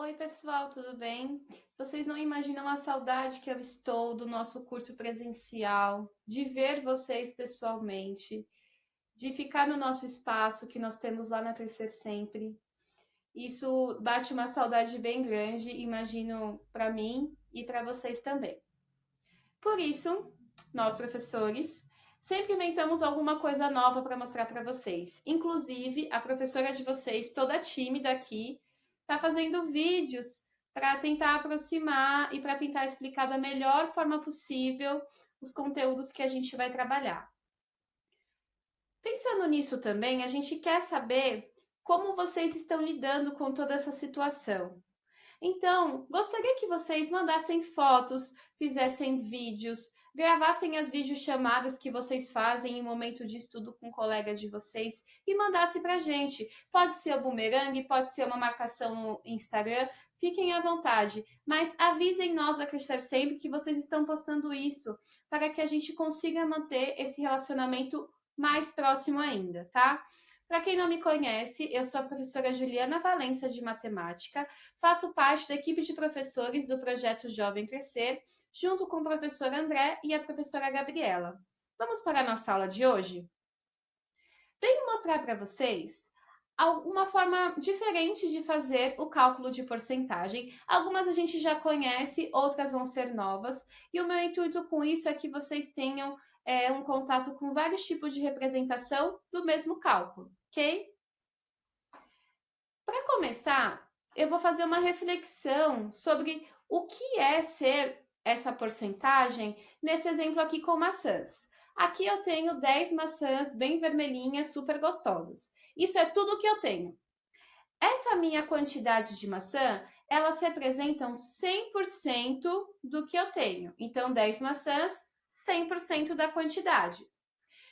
Oi, pessoal, tudo bem? Vocês não imaginam a saudade que eu estou do nosso curso presencial, de ver vocês pessoalmente, de ficar no nosso espaço que nós temos lá na Crescer Sempre. Isso bate uma saudade bem grande, imagino, para mim e para vocês também. Por isso, nós, professores, sempre inventamos alguma coisa nova para mostrar para vocês. Inclusive, a professora de vocês, toda tímida aqui, está fazendo vídeos para tentar aproximar e para tentar explicar da melhor forma possível os conteúdos que a gente vai trabalhar. Pensando nisso também, a gente quer saber como vocês estão lidando com toda essa situação. Então, gostaria que vocês mandassem fotos, fizessem vídeos, gravassem as videochamadas que vocês fazem em momento de estudo com colegas de vocês e mandasse para a gente. Pode ser o bumerangue, pode ser uma marcação no Instagram, fiquem à vontade. Mas avisem nós a Crescer Sempre que vocês estão postando isso, para que a gente consiga manter esse relacionamento mais próximo ainda, tá? Para quem não me conhece, eu sou a professora Juliana Valença de Matemática. Faço parte da equipe de professores do projeto Jovem Crescer, junto com o professor André e a professora Gabriela. Vamos para a nossa aula de hoje? Venho mostrar para vocês uma forma diferente de fazer o cálculo de porcentagem. Algumas a gente já conhece, outras vão ser novas. E o meu intuito com isso é que vocês tenham um contato com vários tipos de representação do mesmo cálculo, ok? Para começar, eu vou fazer uma reflexão sobre o que é ser essa porcentagem nesse exemplo aqui com maçãs. Aqui eu tenho 10 maçãs bem vermelhinhas, super gostosas. Isso é tudo que eu tenho. Essa minha quantidade de maçã, elas representam 100% do que eu tenho. Então, 10 maçãs, 100% da quantidade.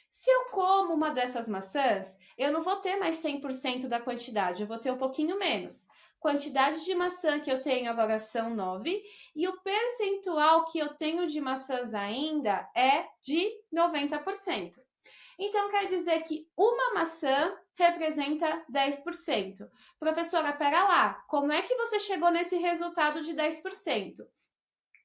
Se eu como uma dessas maçãs, eu não vou ter mais 100% da quantidade, eu vou ter um pouquinho menos. Quantidade de maçã que eu tenho agora são 9 e o percentual que eu tenho de maçãs ainda é de 90%. Então, quer dizer que uma maçã representa 10%. Professora, pera lá, como é que você chegou nesse resultado de 10%? O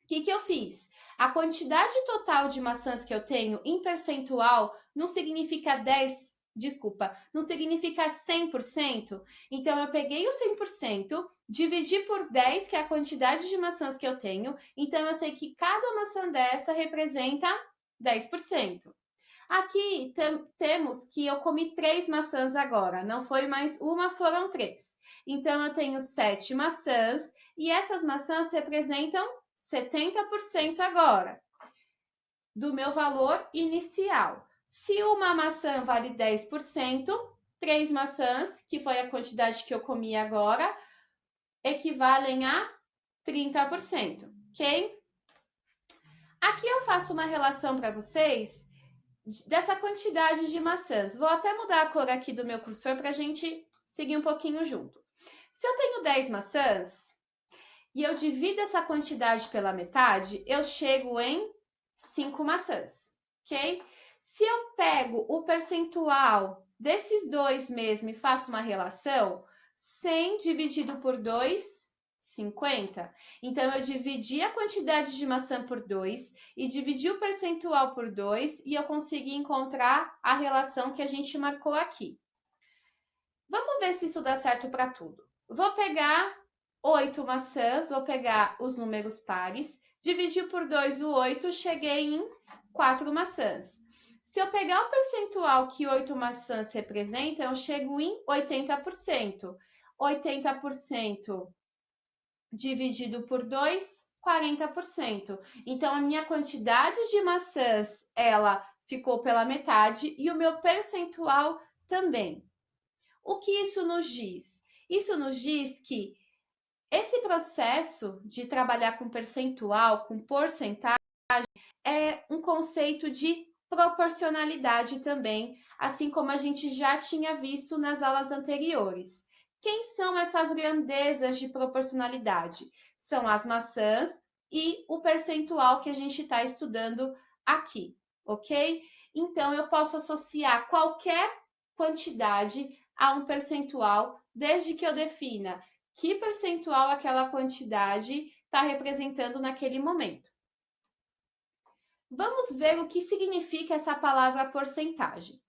que eu fiz? A quantidade total de maçãs que eu tenho em percentual não significa 10, desculpa, não significa 100%. Então, eu peguei o 100%, dividi por 10, que é a quantidade de maçãs que eu tenho. Então, eu sei que cada maçã dessa representa 10%. Aqui temos que eu comi 3 maçãs agora, não foi mais uma, foram 3. Então, eu tenho 7 maçãs e essas maçãs representam 70% agora do meu valor inicial. Se uma maçã vale 10%, 3 maçãs, que foi a quantidade que eu comi agora, equivalem a 30%, ok? Aqui eu faço uma relação para vocês dessa quantidade de maçãs. Vou até mudar a cor aqui do meu cursor para a gente seguir um pouquinho junto. Se eu tenho 10 maçãs e eu divido essa quantidade pela metade, eu chego em 5 maçãs, ok? Se eu pego o percentual desses dois mesmo e faço uma relação, 100 dividido por 2, 50. Então, eu dividi a quantidade de maçã por 2 e dividi o percentual por 2 e eu consegui encontrar a relação que a gente marcou aqui. Vamos ver se isso dá certo para tudo. Vou pegar 8 maçãs, vou pegar os números pares, dividir por 2 o 8, cheguei em 4 maçãs. Se eu pegar o percentual que 8 maçãs representam, eu chego em 80%. 80% dividido por 2, 40%. Então, a minha quantidade de maçãs, ela ficou pela metade e o meu percentual também. O que isso nos diz? Isso nos diz que esse processo de trabalhar com percentual, com porcentagem, é um conceito de proporcionalidade também, assim como a gente já tinha visto nas aulas anteriores. Quem são essas grandezas de proporcionalidade? São as maçãs e o percentual que a gente está estudando aqui, ok? Então, eu posso associar qualquer quantidade a um percentual, desde que eu defina que percentual aquela quantidade está representando naquele momento. Vamos ver o que significa essa palavra porcentagem.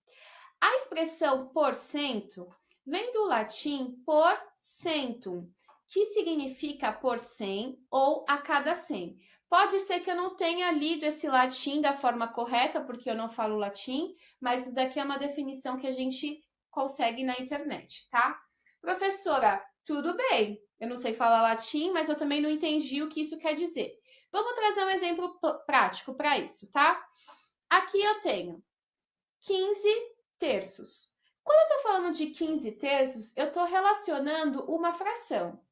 A expressão porcento vem do latim por centum, que significa por 100 ou a cada 100. Pode ser que eu não tenha lido esse latim da forma correta, porque eu não falo latim, mas isso daqui é uma definição que a gente consegue na internet, tá? Professora, tudo bem, eu não sei falar latim, mas eu também não entendi o que isso quer dizer. Vamos trazer um exemplo prático para isso, tá? Aqui eu tenho 15 terços. Quando eu estou falando de 15 terços, eu estou relacionando uma fração.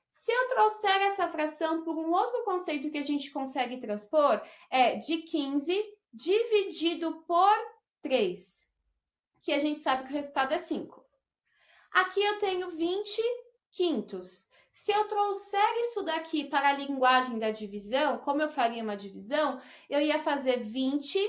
Se eu trouxer essa fração por um outro conceito que a gente consegue transpor, é de 15 dividido por 3, que a gente sabe que o resultado é 5. Aqui eu tenho 20 quintos. Se eu trouxer isso daqui para a linguagem da divisão, como eu faria uma divisão, eu ia fazer 20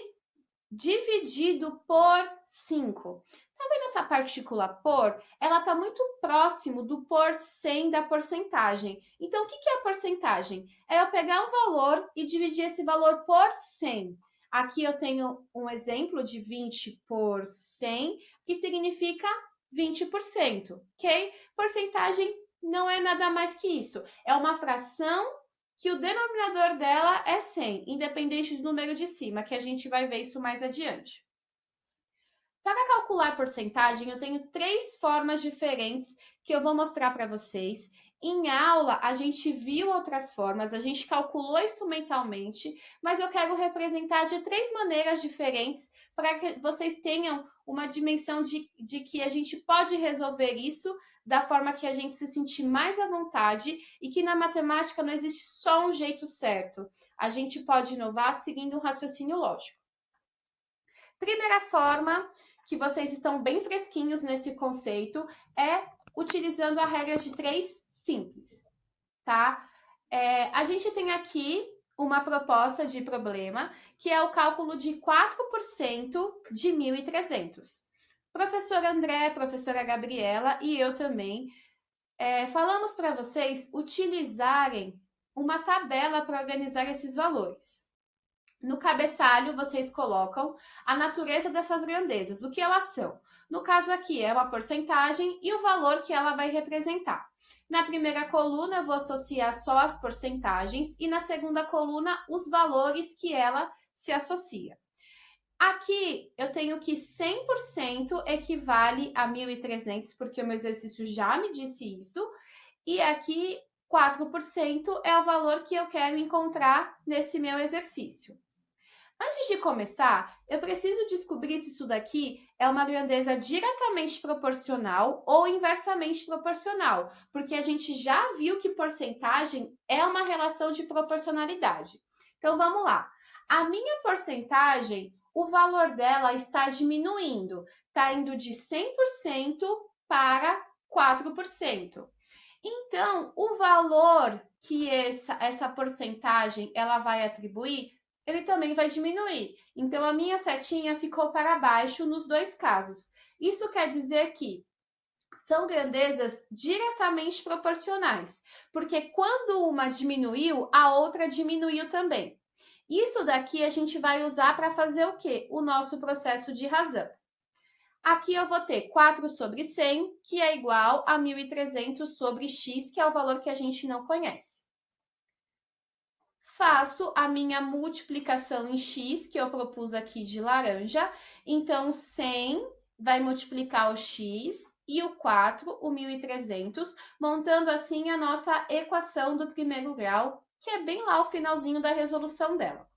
dividido por 5. Tá vendo essa partícula por? Ela está muito próximo do por 100 da porcentagem. Então, o que é a porcentagem? É eu pegar um valor e dividir esse valor por 100. Aqui eu tenho um exemplo de 20 por 100, que significa 20%, ok? Porcentagem não é nada mais que isso. É uma fração que o denominador dela é 100, independente do número de cima, que a gente vai ver isso mais adiante. Para calcular porcentagem, eu tenho 3 formas diferentes que eu vou mostrar para vocês. Em aula, a gente viu outras formas, a gente calculou isso mentalmente, mas eu quero representar de 3 maneiras diferentes para que vocês tenham uma dimensão de que a gente pode resolver isso da forma que a gente se sentir mais à vontade e que na matemática não existe só um jeito certo. A gente pode inovar seguindo um raciocínio lógico. Primeira forma, que vocês estão bem fresquinhos nesse conceito, é utilizando a regra de 3 simples, tá? A gente tem aqui uma proposta de problema, que é o cálculo de 4% de 1.300. Professora André, professora Gabriela e eu também falamos para vocês utilizarem uma tabela para organizar esses valores. No cabeçalho, vocês colocam a natureza dessas grandezas, o que elas são. No caso aqui, é uma porcentagem e o valor que ela vai representar. Na primeira coluna, eu vou associar só as porcentagens e na segunda coluna, os valores que ela se associa. Aqui, eu tenho que 100% equivale a 1.300, porque o meu exercício já me disse isso. E aqui, 4% é o valor que eu quero encontrar nesse meu exercício. Antes de começar, eu preciso descobrir se isso daqui é uma grandeza diretamente proporcional ou inversamente proporcional, porque a gente já viu que porcentagem é uma relação de proporcionalidade. Então, vamos lá. A minha porcentagem, o valor dela está diminuindo, está indo de 100% para 4%. Então, o valor que essa porcentagem ela vai atribuir ele também vai diminuir. Então, a minha setinha ficou para baixo nos dois casos. Isso quer dizer que são grandezas diretamente proporcionais, porque quando uma diminuiu, a outra diminuiu também. Isso daqui a gente vai usar para fazer o quê? O nosso processo de razão. Aqui eu vou ter 4 sobre 100, que é igual a 1.300 sobre x, que é o valor que a gente não conhece. Faço a minha multiplicação em x, que eu propus aqui de laranja. Então, 100 vai multiplicar o x e o 4, o 1.300, montando assim a nossa equação do primeiro grau, que é bem lá o finalzinho da resolução dela.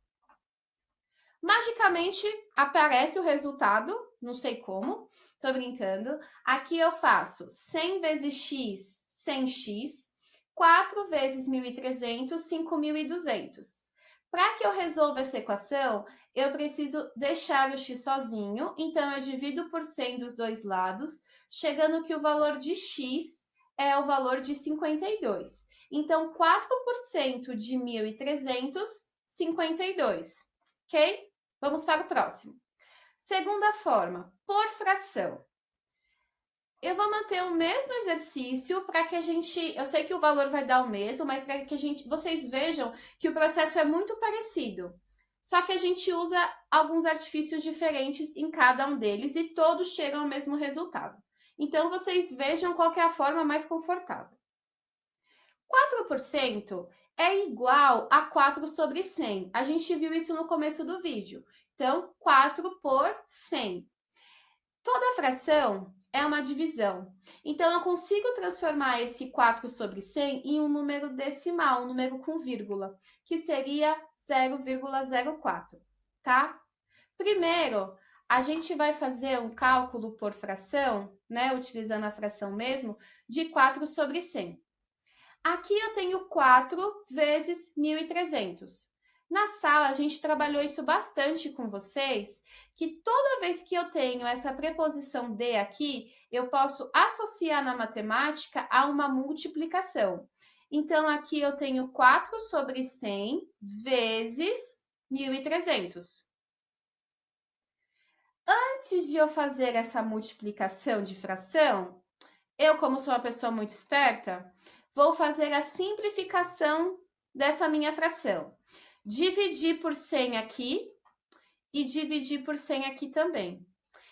Magicamente aparece o resultado, não sei como, tô brincando. Aqui eu faço 100 vezes x, 100x, 4 vezes 1.300, 5.200. Para que eu resolva essa equação, eu preciso deixar o x sozinho, então eu divido por 100 dos dois lados, chegando que o valor de x é o valor de 52. Então, 4% de 1.300, 52, ok? Vamos para o próximo. Segunda forma, por fração. Eu vou manter o mesmo exercício para que a gente, eu sei que o valor vai dar o mesmo, mas para que vocês vejam que o processo é muito parecido. Só que a gente usa alguns artifícios diferentes em cada um deles e todos chegam ao mesmo resultado. Então, vocês vejam qual que é a forma mais confortável. 4% é igual a 4 sobre 100. A gente viu isso no começo do vídeo. Então, 4 por 100. Toda fração é uma divisão. Então, eu consigo transformar esse 4 sobre 100 em um número decimal, um número com vírgula, que seria 0,04, tá? Primeiro, a gente vai fazer um cálculo por fração, né, utilizando a fração mesmo, de 4 sobre 100. Aqui eu tenho 4 vezes 1.300. Na sala, a gente trabalhou isso bastante com vocês, que toda vez que eu tenho essa preposição de aqui, eu posso associar na matemática a uma multiplicação. Então, aqui eu tenho 4 sobre 100 vezes 1.300. Antes de eu fazer essa multiplicação de fração, eu, como sou uma pessoa muito esperta, vou fazer a simplificação dessa minha fração. Dividir por 100 aqui e dividir por 100 aqui também.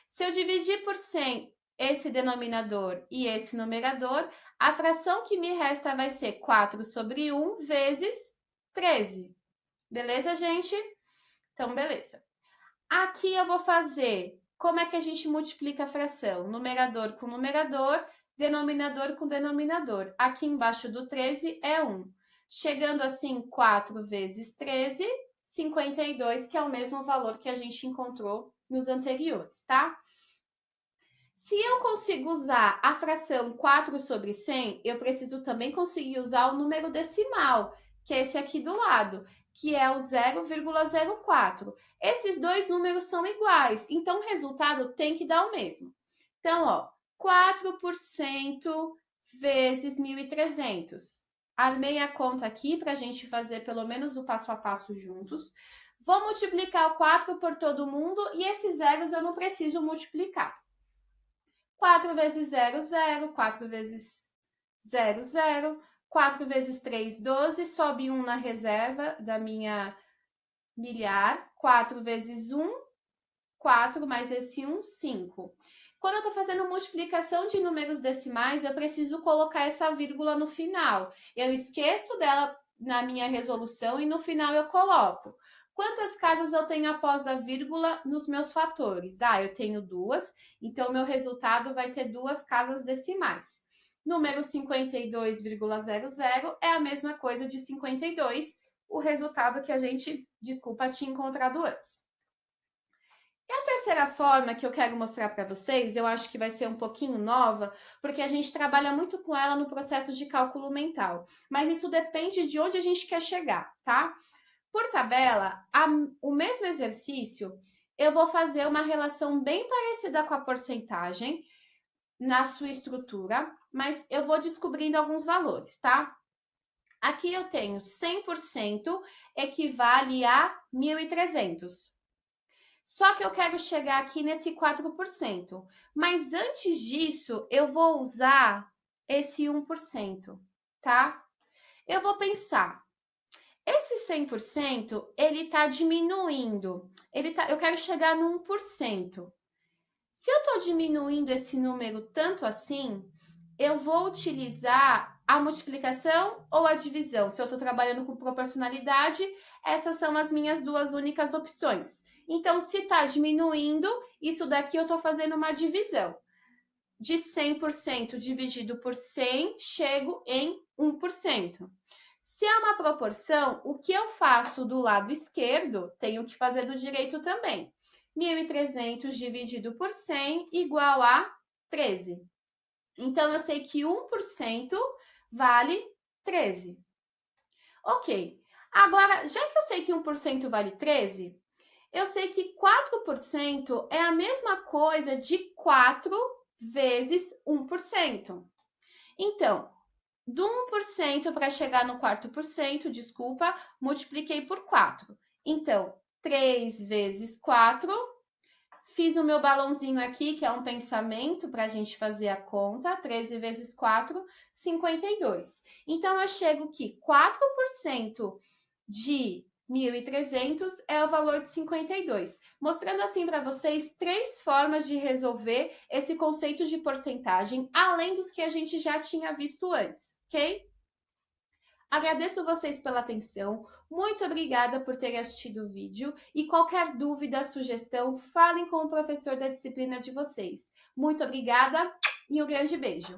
Se eu dividir por 100 esse denominador e esse numerador, a fração que me resta vai ser 4 sobre 1 vezes 13. Beleza, gente? Então, beleza. Aqui eu vou fazer, como é que a gente multiplica a fração? Numerador com numerador, denominador com denominador. Aqui embaixo do 13 é 1. Chegando assim, 4 vezes 13, 52, que é o mesmo valor que a gente encontrou nos anteriores, tá? Se eu consigo usar a fração 4 sobre 100, eu preciso também conseguir usar o número decimal, que é esse aqui do lado, que é o 0,04. Esses dois números são iguais, então o resultado tem que dar o mesmo. Então, ó, 4% vezes 1.300. Armei a conta aqui para a gente fazer pelo menos o passo a passo juntos. Vou multiplicar o 4 por todo mundo e esses zeros eu não preciso multiplicar. 4 vezes 0, 0. 4 vezes 0, 0. 4 vezes 3, 12. Sobe 1 na reserva da minha milhar. 4 vezes 1, 4, mais esse 1, 5. Quando eu estou fazendo multiplicação de números decimais, eu preciso colocar essa vírgula no final. Eu esqueço dela na minha resolução e no final eu coloco. Quantas casas eu tenho após a vírgula nos meus fatores? Eu tenho 2, então meu resultado vai ter 2 casas decimais. Número 52,00 é a mesma coisa de 52, o resultado que a gente, desculpa, tinha encontrado antes. E a terceira forma que eu quero mostrar para vocês, eu acho que vai ser um pouquinho nova, porque a gente trabalha muito com ela no processo de cálculo mental. Mas isso depende de onde a gente quer chegar, tá? Por tabela, o mesmo exercício, eu vou fazer uma relação bem parecida com a porcentagem na sua estrutura, mas eu vou descobrindo alguns valores, tá? Aqui eu tenho 100% equivale a 1.300. Só que eu quero chegar aqui nesse 4%. Mas antes disso, eu vou usar esse 1%, tá? Eu vou pensar, esse 100%, ele está diminuindo. Eu quero chegar no 1%. Se eu estou diminuindo esse número tanto assim, eu vou utilizar a multiplicação ou a divisão. Se eu estou trabalhando com proporcionalidade, essas são as minhas duas únicas opções. Então, se está diminuindo, isso daqui eu estou fazendo uma divisão. De 100% dividido por 100, chego em 1%. Se é uma proporção, o que eu faço do lado esquerdo, tenho que fazer do direito também. 1.300 dividido por 100 igual a 13. Então, eu sei que 1% vale 13. Ok. Agora, já que eu sei que 1% vale 13, eu sei que 4% é a mesma coisa de 4 vezes 1%. Então, do 1% para chegar no 4%, desculpa, multipliquei por 4. Então, 3 vezes 4 Fiz o meu balãozinho aqui, que é um pensamento para a gente fazer a conta. 13 vezes 4, 52. Então, eu chego que 4% de 1.300 é o valor de 52. Mostrando assim para vocês 3 formas de resolver esse conceito de porcentagem, além dos que a gente já tinha visto antes, ok? Agradeço vocês pela atenção, muito obrigada por terem assistido o vídeo e qualquer dúvida, sugestão, falem com o professor da disciplina de vocês. Muito obrigada e um grande beijo!